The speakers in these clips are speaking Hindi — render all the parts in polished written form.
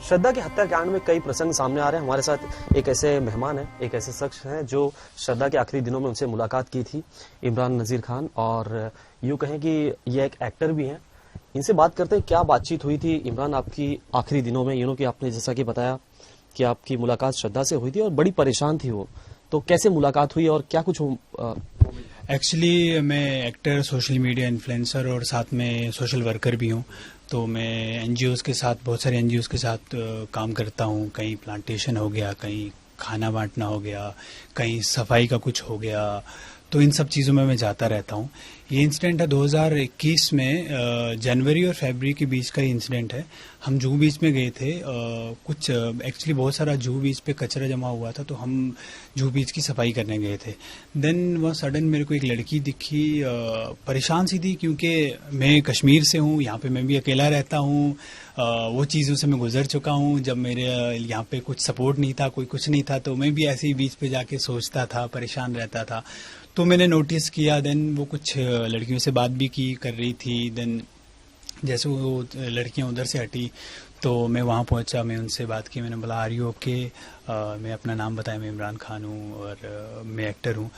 श्रद्धा के हत्याकांड में कई प्रसंग सामने आ रहे हैं। हमारे साथ एक ऐसे मेहमान हैं, एक ऐसे शख्स हैं जो श्रद्धा के आखिरी दिनों में उनसे मुलाकात की थी, इमरान नजीर खान। और यूं कहें कि ये एक एक्टर भी हैं। इनसे बात करते हैं क्या बातचीत हुई थी इमरान आपकी आखिरी दिनों में। कि आपने जैसा कि बताया कि आपकी मुलाकात श्रद्धा से हुई थी और बड़ी परेशान थी वो, तो कैसे मुलाकात हुई और क्या कुछ एक्चुअली मैं एक्टर, सोशल मीडिया इन्फ्लुएंसर और साथ में सोशल वर्कर भी हूँ। तो मैं एनजीओज़ के साथ, बहुत सारे एनजीओज़ के साथ काम करता हूँ। कहीं प्लांटेशन हो गया, कहीं खाना बांटना हो गया, कहीं सफाई का कुछ हो गया, तो इन सब चीज़ों में मैं जाता रहता हूँ। ये इंसिडेंट है 2021 में, जनवरी और फरवरी के बीच का ही इंसिडेंट है। हम जुहू बीच में गए थे। कुछ एक्चुअली बहुत सारा जुहू बीच पे कचरा जमा हुआ था, तो हम जुहू बीच की सफाई करने गए थे। देन वह सडन मेरे को एक लड़की दिखी, परेशान सी थी, क्योंकि मैं कश्मीर से हूँ, यहाँ पे मैं भी अकेला रहता हूँ। वो चीज़ों से मैं गुजर चुका हूँ। जब मेरे यहाँ पे कुछ सपोर्ट नहीं था, कोई कुछ नहीं था, तो मैं भी ऐसे ही बीच पे जाके सोचता था, परेशान रहता था। तो मैंने नोटिस किया। देन वो कुछ लड़कियों से बात भी कर रही थी। देन जैसे वो लड़कियां उधर से हटी तो मैं वहाँ पहुँचा, मैं उनसे बात की। मैंने बोला आर यू ओके। मैं अपना नाम बताया, मैं इमरान खान हूँ और मैं एक्टर हूँ।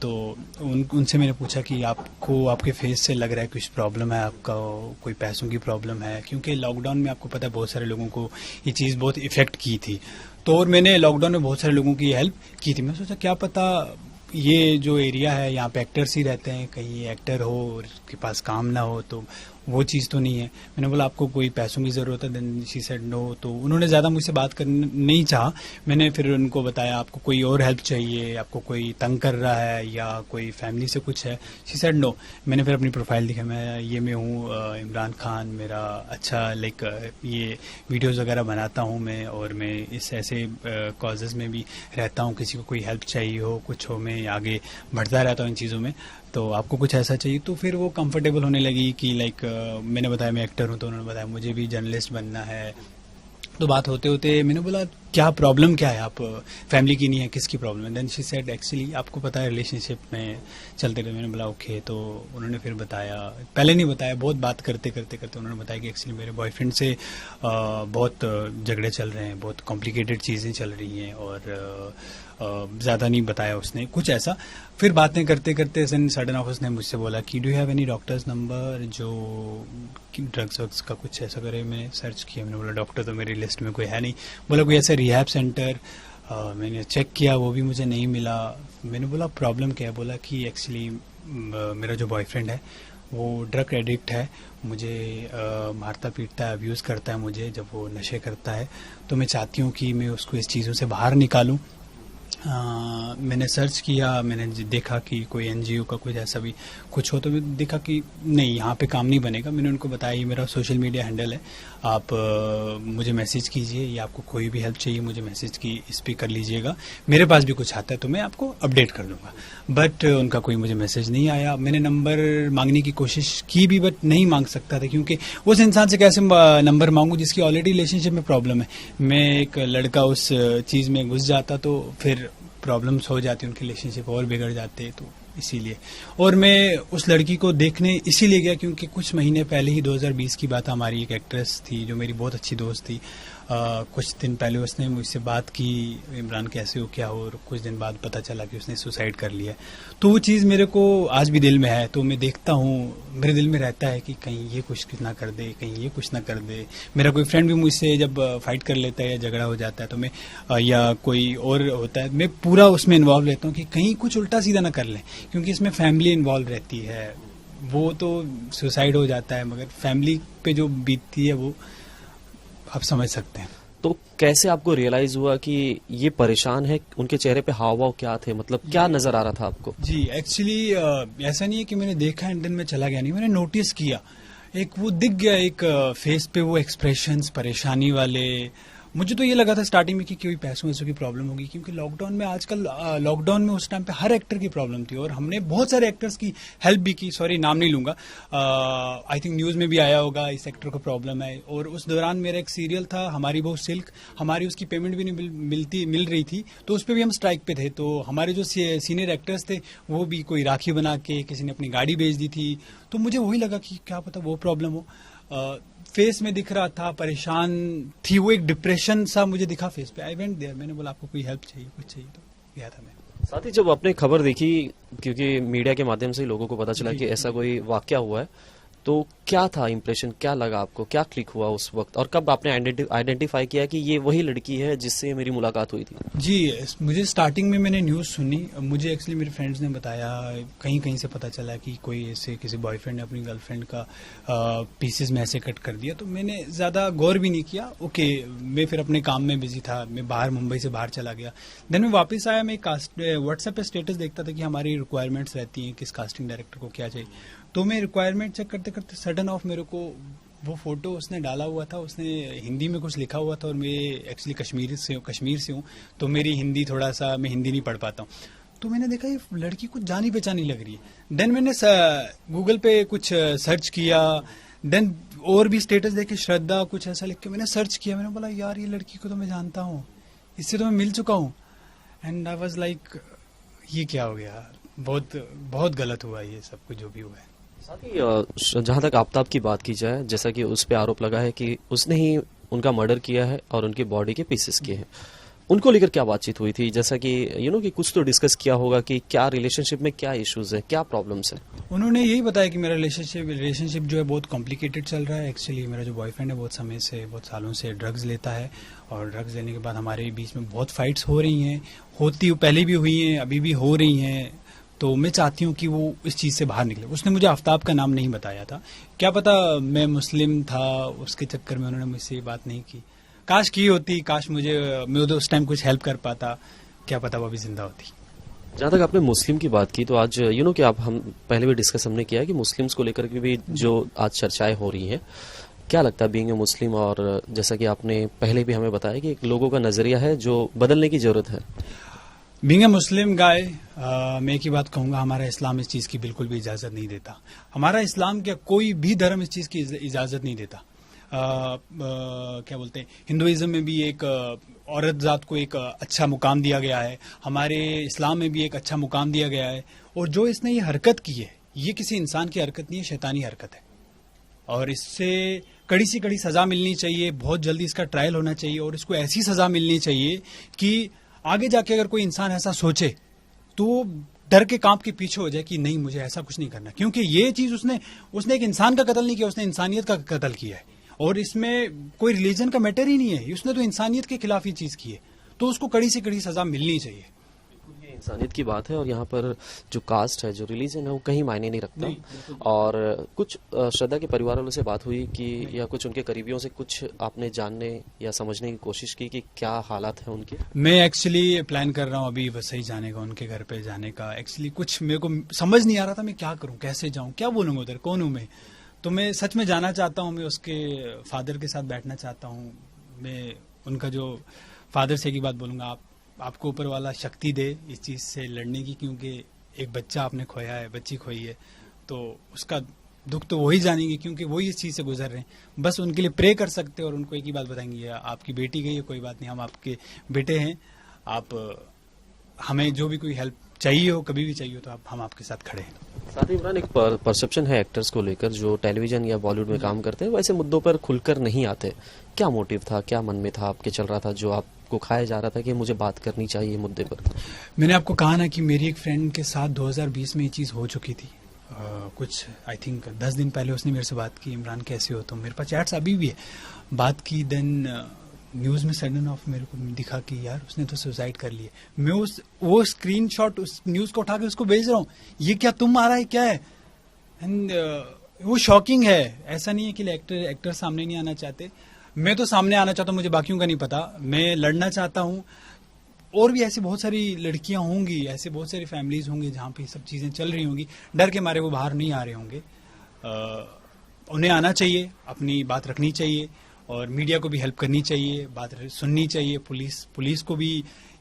तो उनसे मैंने पूछा कि आपको, आपके फेस से लग रहा है कुछ प्रॉब्लम है, आपका कोई पैसों की प्रॉब्लम है, क्योंकि लॉकडाउन में आपको पता है बहुत सारे लोगों को ये चीज़ बहुत इफेक्ट की थी। तो और मैंने लॉकडाउन में बहुत सारे लोगों की हेल्प की थी। मैं सोचा क्या पता ये जो एरिया है यहाँ पे एक्टर्स ही रहते हैं, कहीं एक्टर हो और उसके पास काम ना हो, तो वो चीज़ तो नहीं है। मैंने बोला आपको कोई पैसों की ज़रूरत है? Then she said no. तो उन्होंने ज़्यादा मुझसे बात करना नहीं चाहा। मैंने फिर उनको बताया आपको कोई और हेल्प चाहिए, आपको कोई तंग कर रहा है या कोई फैमिली से कुछ है? She said no. मैंने फिर अपनी प्रोफाइल दिखा, मैं हूँ इमरान खान। मेरा अच्छा लाइक ये वीडियोज़ वगैरह बनाता हूँ मैं, और मैं इस ऐसे कॉजेज़ में भी रहता हूँ। किसी को कोई हेल्प चाहिए हो, कुछ हो, मैं आगे बढ़ता रहता हूँ इन चीज़ों में। तो आपको कुछ ऐसा चाहिए? तो फिर वो कंफर्टेबल होने लगी कि लाइक मैंने बताया मैं एक्टर हूँ, तो उन्होंने बताया मुझे भी जर्नलिस्ट बनना है। तो बात होते होते मैंने बोला क्या प्रॉब्लम क्या है, आप फैमिली की नहीं है, किसकी प्रॉब्लम है? देन शी सेड एक्चुअली आपको पता है रिलेशनशिप में चलते रहे। मैंने बोला ओके। तो उन्होंने फिर बताया, पहले नहीं बताया, बहुत बात करते करते करते उन्होंने बताया कि एक्चुअली मेरे बॉयफ्रेंड से बहुत झगड़े चल रहे हैं, बहुत कॉम्प्लिकेटेड चीज़ें चल रही हैं, और ज़्यादा नहीं बताया उसने कुछ ऐसा। फिर बातें करते करते सडन ऑफ उसने मुझसे बोला कि do you have any doctors number जो ड्रग्स वग्स का कुछ ऐसा करे। मैंने सर्च किया, मैंने बोला डॉक्टर तो मेरी लिस्ट में कोई है नहीं। बोला कोई ऐसा रिहैब सेंटर? मैंने चेक किया, वो भी मुझे नहीं मिला। मैंने बोला प्रॉब्लम क्या है? बोला कि एक्चुअली मेरा जो बॉयफ्रेंड है वो ड्रग एडिक्ट है, मुझे मारता पीटता है, अब्यूज़ करता है मुझे जब वो नशे करता है। तो मैं चाहती हूँ कि मैं उसको इस चीज़ों से बाहर निकालूँ। मैंने सर्च किया, मैंने देखा कि कोई एनजीओ का कुछ ऐसा भी कुछ हो, तो मैं देखा कि नहीं, यहाँ पे काम नहीं बनेगा। मैंने उनको बताया ये मेरा सोशल मीडिया हैंडल है, आप मुझे मैसेज कीजिए, या आपको कोई भी हेल्प चाहिए मुझे मैसेज की इस पर कर लीजिएगा। मेरे पास भी कुछ आता है तो मैं आपको अपडेट कर दूंगा। बट उनका कोई मुझे मैसेज नहीं आया। मैंने नंबर मांगने की कोशिश की भी, बट नहीं मांग सकता था, क्योंकि उस इंसान से कैसे नंबर मांगूँ जिसकी ऑलरेडी रिलेशनशिप में प्रॉब्लम है। मैं एक लड़का उस चीज़ में घुस जाता तो फिर प्रॉब्लम्स हो जाती, उनके रिलेशनशिप और बिगड़ जाते, तो इसीलिए। और मैं उस लड़की को देखने इसीलिए गया क्योंकि कुछ महीने पहले ही 2020 की बात, हमारी एक एक्ट्रेस थी जो मेरी बहुत अच्छी दोस्त थी। कुछ दिन पहले उसने मुझसे बात की, इमरान कैसे हो, क्या हो, और कुछ दिन बाद पता चला कि उसने सुसाइड कर लिया। तो वो चीज़ मेरे को आज भी दिल में है। तो मैं देखता हूँ, मेरे दिल में रहता है कि कहीं ये कुछ ना कर दे, कहीं ये कुछ ना कर दे। मेरा कोई फ्रेंड भी मुझसे जब फाइट कर लेता है या झगड़ा हो जाता है तो मैं या कोई और होता है, मैं पूरा उसमें इन्वॉल्व रहता हूँ कि कहीं कुछ उल्टा सीधा ना कर लें, क्योंकि इसमें फैमिली इन्वॉल्व रहती है। वो तो सुसाइड हो जाता है, मगर फैमिली पे जो बीतती है वो आप समझ सकते हैं। तो कैसे आपको रियलाइज हुआ कि ये परेशान है? उनके चेहरे पे हाव भाव क्या थे, मतलब क्या नजर आ रहा था आपको? जी एक्चुअली ऐसा नहीं है कि मैंने देखा एंड देन में चला गया, नहीं, मैंने नोटिस किया, एक वो दिख गया, एक फेस पे वो एक्सप्रेशंस परेशानी वाले। मुझे तो ये लगा था स्टार्टिंग में कि कोई पैसों वैसों की प्रॉब्लम होगी, क्योंकि लॉकडाउन में आजकल लॉकडाउन में उस टाइम पे हर एक्टर की प्रॉब्लम थी, और हमने बहुत सारे एक्टर्स की हेल्प भी की। सॉरी नाम नहीं लूंगा, आई थिंक न्यूज़ में भी आया होगा इस एक्टर को प्रॉब्लम है। और उस दौरान मेरा एक सीरियल था हमारी बहू सिल्क, हमारी उसकी पेमेंट भी नहीं मिल रही थी, तो उस पर भी हम स्ट्राइक पे थे। तो हमारे जो सीनियर एक्टर्स थे वो भी कोई राखी बना के, किसी ने अपनी गाड़ी बेच दी थी। तो मुझे वही लगा कि क्या पता वो प्रॉब्लम हो। फेस में दिख रहा था, परेशान थी वो, एक डिप्रेशन सा मुझे दिखा फेस पे। आई वेंट देयर, मैंने बोला आपको कोई हेल्प चाहिए, कुछ चाहिए, तो गया था मैं। साथ ही जब आपने खबर देखी, क्योंकि मीडिया के माध्यम से ही लोगों को पता चला कि ऐसा कोई वाकया हुआ है, तो क्या था इम्प्रेशन, क्या लगा आपको, क्या क्लिक हुआ उस वक्त, और कब आपने आइडेंटिफाई किया कि ये वही लड़की है जिससे मेरी मुलाकात हुई थी? जी, मुझे स्टार्टिंग में मैंने न्यूज़ सुनी, मुझे एक्चुअली मेरे फ्रेंड्स ने बताया, कहीं कहीं से पता चला कि कोई ऐसे किसी बॉयफ्रेंड ने अपनी गर्लफ्रेंड का पीसेस में ऐसे कट कर दिया। तो मैंने ज़्यादा गौर भी नहीं किया। ओके, मैं फिर अपने काम में बिजी था, मैं बाहर मुंबई से बाहर चला गया। देन मैं वापस आया, मैं व्हाट्सएप पे स्टेटस देखता था कि हमारी रिक्वायरमेंट्स रहती हैं, किस कास्टिंग डायरेक्टर को क्या चाहिए। तो मैं रिक्वायरमेंट चेक करते करते सडन ऑफ मेरे को वो फोटो उसने डाला हुआ था, उसने हिंदी में कुछ लिखा हुआ था, और मैं एक्चुअली कश्मीर से हूँ, तो मेरी हिंदी थोड़ा सा, मैं हिंदी नहीं पढ़ पाता हूँ। तो मैंने देखा ये लड़की कुछ जानी पहचानी लग रही है। देन मैंने गूगल पे कुछ सर्च किया, देन और भी स्टेटस देखे, श्रद्धा कुछ ऐसा लिख के मैंने सर्च किया। मैंने बोला यार ये लड़की को तो मैं जानता हूँ, इससे तो मैं मिल चुका हूँ। एंड आई वाज लाइक ये क्या हो गया, बहुत बहुत गलत हुआ ये सब कुछ जो भी हुआ है। साथ ही जहां तक आफ्ताब की बात की जाए, जैसा कि उस पे आरोप लगा है कि उसने ही उनका मर्डर किया है और उनकी बॉडी के पीसेस किए हैं, उनको लेकर क्या बातचीत हुई थी? जैसा कि कि कुछ तो डिस्कस किया होगा कि क्या रिलेशनशिप में क्या इश्यूज है, क्या प्रॉब्लम्स है? उन्होंने यही बताया कि मेरा रिलेशनशिप जो है बहुत कॉम्प्लिकेटेड चल रहा है। एक्चुअली मेरा जो बॉयफ्रेंड है बहुत समय से, बहुत सालों से ड्रग्स लेता है, और ड्रग्स लेने के बाद हमारे बीच में बहुत फाइट्स हो रही हैं, पहले भी हुई हैं, अभी भी हो रही हैं। तो मैं चाहती हूँ कि वो इस चीज़ से बाहर निकले। उसने मुझे आफ्ताब का नाम नहीं बताया था, क्या पता मैं मुस्लिम था, उसके चक्कर में उन्होंने मुझसे ये बात नहीं की। काश की होती, काश मैं उस टाइम कुछ हेल्प कर पाता, क्या पता वो अभी जिंदा होती। जहां तक आपने मुस्लिम की बात की, तो आज कि हम पहले भी डिस्कस हमने किया है कि मुस्लिम्स को लेकर के भी जो आज चर्चाएं हो रही हैं, क्या लगता है बीइंग ए मुस्लिम, और जैसा कि आपने पहले भी हमें बताया कि लोगों का नजरिया है जो बदलने की जरूरत है? बीइंग ए मुस्लिम गाय, मैं एक ही बात कहूंगा, हमारा इस्लाम इस चीज़ की बिल्कुल भी इजाज़त नहीं देता। हमारा इस्लाम क्या, कोई भी धर्म इस चीज़ की इजाज़त नहीं देता। क्या बोलते हैं, हिंदुइज्म में भी एक औरत जात को एक अच्छा मुकाम दिया गया है, हमारे इस्लाम में भी एक अच्छा मुकाम दिया गया है। और जो इसने ये हरकत की है, ये किसी इंसान की हरकत नहीं है, शैतानी हरकत है, और इससे कड़ी से कड़ी सज़ा मिलनी चाहिए। बहुत जल्दी इसका ट्रायल होना चाहिए, और इसको ऐसी सज़ा मिलनी चाहिए कि आगे जाके अगर कोई इंसान ऐसा सोचे तो डर के कांप के पीछे हो जाए कि नहीं, मुझे ऐसा कुछ नहीं करना। क्योंकि ये चीज उसने एक इंसान का कत्ल नहीं किया, उसने इंसानियत का कत्ल किया है, और इसमें कोई रिलीजन का मैटर ही नहीं है, उसने तो इंसानियत के खिलाफ ये चीज की है। तो उसको कड़ी से कड़ी सजा मिलनी चाहिए। ये इंसानियत की बात है, और यहाँ पर जो कास्ट है, जो रिलीजन है, वो कहीं मायने नहीं रखता। और कुछ श्रद्धा के परिवार वालों से बात हुई कि, या कुछ उनके करीबियों से कुछ आपने जानने या समझने की कोशिश की कि क्या हालात है उनके? मैं एक्चुअली प्लान कर रहा हूँ अभी वसई जाने का, उनके घर पे जाने का। एक्चुअली कुछ मेरे को समझ नहीं आ रहा था, मैं क्या करूँ, कैसे जाऊँ, क्या बोलूँगा उधर, कौन हूँ मैं। तो मैं सच में जाना चाहता हूँ, मैं उसके फादर के साथ बैठना चाहता हूँ। मैं उनका जो फादर से एक ही बात बोलूँगा, आपको ऊपर वाला शक्ति दे इस चीज़ से लड़ने की, क्योंकि एक बच्चा आपने खोया है, बच्ची खोई है, तो उसका दुख तो वही जानेंगे, क्योंकि वही इस चीज़ से गुजर रहे हैं। बस उनके लिए प्रे कर सकते हैं, और उनको एक ही बात बताएंगे, आपकी बेटी गई है, कोई बात नहीं, हम आपके बेटे हैं, आप हमें जो भी कोई हेल्प चाहिए हो, कभी भी चाहिए हो, तो हम आपके साथ खड़े हैं। साथ ही इमरान, एक परसेप्शन है एक्टर्स को लेकर जो टेलीविजन या बॉलीवुड में काम करते हैं, वैसे मुद्दों पर खुलकर नहीं आते। क्या मोटिव था, क्या मन में था आपके चल रहा था, जो आपको खाया जा रहा था कि मुझे बात करनी चाहिए मुद्दे पर? मैंने आपको कहा ना कि मेरी एक फ्रेंड के साथ 2020 में ये चीज़ हो चुकी थी। कुछ आई थिंक 10 दिन पहले उसने मेरे से बात की, इमरान कैसे हो तुम, मेरे पास चैट्स अभी भी है, बात की। देन न्यूज़ में सडन ऑफ मेरे को दिखा कि यार उसने तो सुसाइड कर लिया। मैं वो स्क्रीनशॉट, उस न्यूज़ को उठा के उसको भेज रहा हूँ, ये क्या तुम आ रहा है, क्या है। एंड वो शॉकिंग है। ऐसा नहीं है कि एक्टर सामने नहीं आना चाहते, मैं तो सामने आना चाहता हूँ, मुझे बाकियों का नहीं पता, मैं लड़ना चाहता हूँ। और भी ऐसी बहुत सारी लड़कियां होंगी, ऐसे बहुत सारी फैमिलीज होंगी जहाँ पे सब चीज़ें चल रही होंगी, डर के मारे वो बाहर नहीं आ रहे होंगे। उन्हें आना चाहिए, अपनी बात रखनी चाहिए, और मीडिया को भी हेल्प करनी चाहिए, बात सुननी चाहिए। पुलिस को भी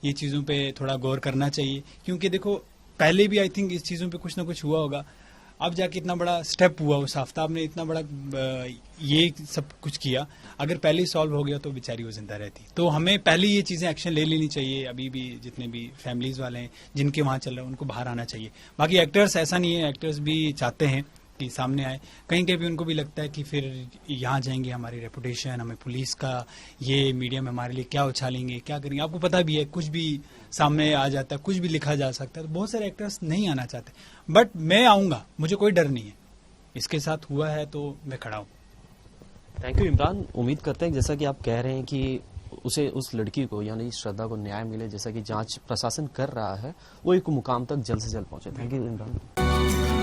ये चीज़ों पे थोड़ा गौर करना चाहिए, क्योंकि देखो पहले भी आई थिंक इस चीज़ों पे कुछ ना कुछ हुआ होगा, अब जाके इतना बड़ा स्टेप हुआ, उस आफ्ताब ने इतना बड़ा ये सब कुछ किया, अगर पहले ही सॉल्व हो गया तो बेचारी वो जिंदा रहती। तो हमें पहले ये चीज़ें एक्शन ले लेनी चाहिए। अभी भी जितने भी फैमिलीज वाले हैं जिनके वहाँ चल रहा है, उनको बाहर आना चाहिए। बाकी एक्टर्स ऐसा नहीं है, एक्टर्स भी चाहते हैं सेलिब्रिटी सामने आए, कहीं कहीं भी उनको भी लगता है कि फिर यहाँ जाएंगे हमारी रेपुटेशन, हमें पुलिस का ये मीडिया में हमारे लिए क्या उछालेंगे, क्या करेंगे। आपको पता भी है कुछ भी सामने आ जाता है, कुछ भी लिखा जा सकता है, तो बहुत सारे एक्टर्स नहीं आना चाहते, बट मैं आऊँगा, मुझे कोई डर नहीं है, इसके साथ हुआ है तो मैं खड़ा हूँ। Thank you Imran. उम्मीद करते हैं जैसा कि आप कह रहे हैं कि उसे, उस लड़की को यानी श्रद्धा को न्याय मिले, जैसा कि जांच प्रशासन कर रहा है, वो एक मुकाम तक जल्द से जल्द पहुंचे। Thank you Imran.